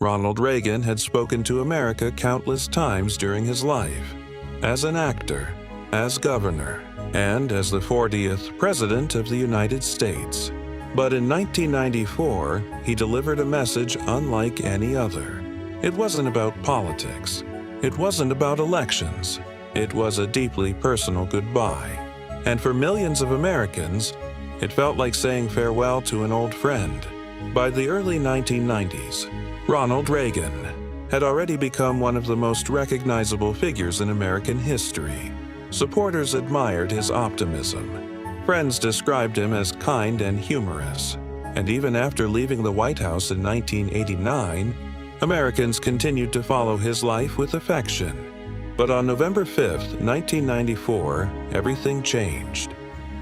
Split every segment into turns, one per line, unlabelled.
Ronald Reagan had spoken to America countless times during his life, as an actor, as governor, and as the 40th President of the United States. But in 1994, he delivered a message unlike any other. It wasn't about politics. It wasn't about elections. It was a deeply personal goodbye. And for millions of Americans, it felt like saying farewell to an old friend. By the early 1990s, Ronald Reagan had already become one of the most recognizable figures in American history. Supporters admired his optimism. Friends described him as kind and humorous. And even after leaving the White House in 1989, Americans continued to follow his life with affection. But on November 5, 1994, everything changed.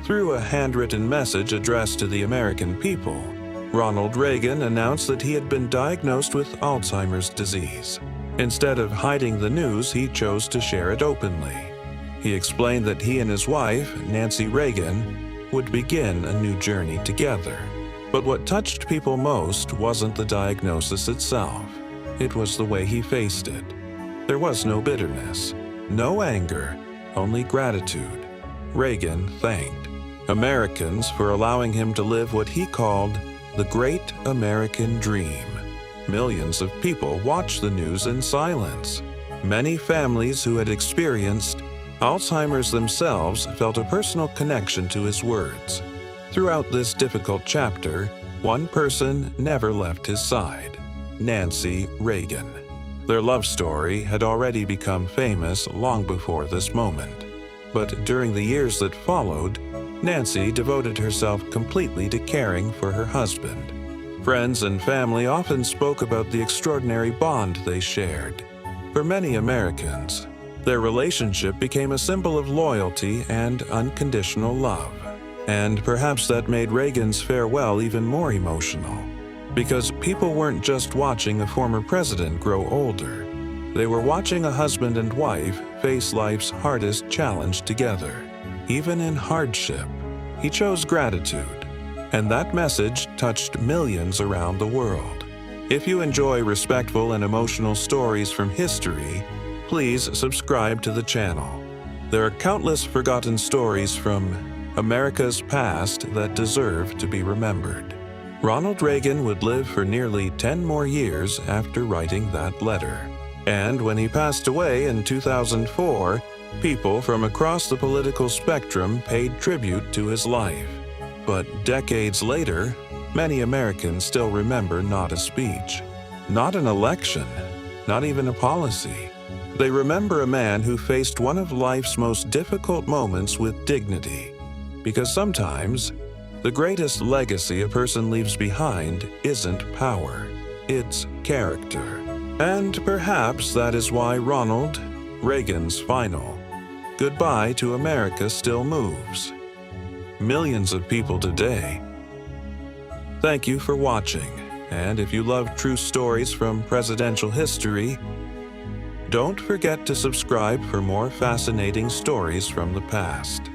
Through a handwritten message addressed to the American people, Ronald Reagan announced that he had been diagnosed with Alzheimer's disease. Instead of hiding the news, he chose to share it openly. He explained that he and his wife, Nancy Reagan, would begin a new journey together. But what touched people most wasn't the diagnosis itself. It was the way he faced it. There was no bitterness, no anger, only gratitude. Reagan thanked Americans for allowing him to live what he called the Great American Dream. Millions of people watched the news in silence. Many families who had experienced Alzheimer's themselves felt a personal connection to his words. Throughout this difficult chapter, one person never left his side: Nancy Reagan. Their love story had already become famous long before this moment. But during the years that followed, Nancy devoted herself completely to caring for her husband. Friends and family often spoke about the extraordinary bond they shared. For many Americans, their relationship became a symbol of loyalty and unconditional love. And perhaps that made Reagan's farewell even more emotional. Because people weren't just watching a former president grow older. They were watching a husband and wife face life's hardest challenge together. Even in hardship, he chose gratitude, and that message touched millions around the world. If you enjoy respectful and emotional stories from history, please subscribe to the channel. There are countless forgotten stories from America's past that deserve to be remembered. Ronald Reagan would live for nearly 10 more years after writing that letter. And when he passed away in 2004, people from across the political spectrum paid tribute to his life. But decades later, many Americans still remember not a speech, not an election, not even a policy. They remember a man who faced one of life's most difficult moments with dignity. Because sometimes, the greatest legacy a person leaves behind isn't power, it's character. And perhaps that is why Ronald Reagan's final goodbye to America still moves millions of people today. Thank you for watching, and if you love true stories from presidential history, don't forget to subscribe for more fascinating stories from the past.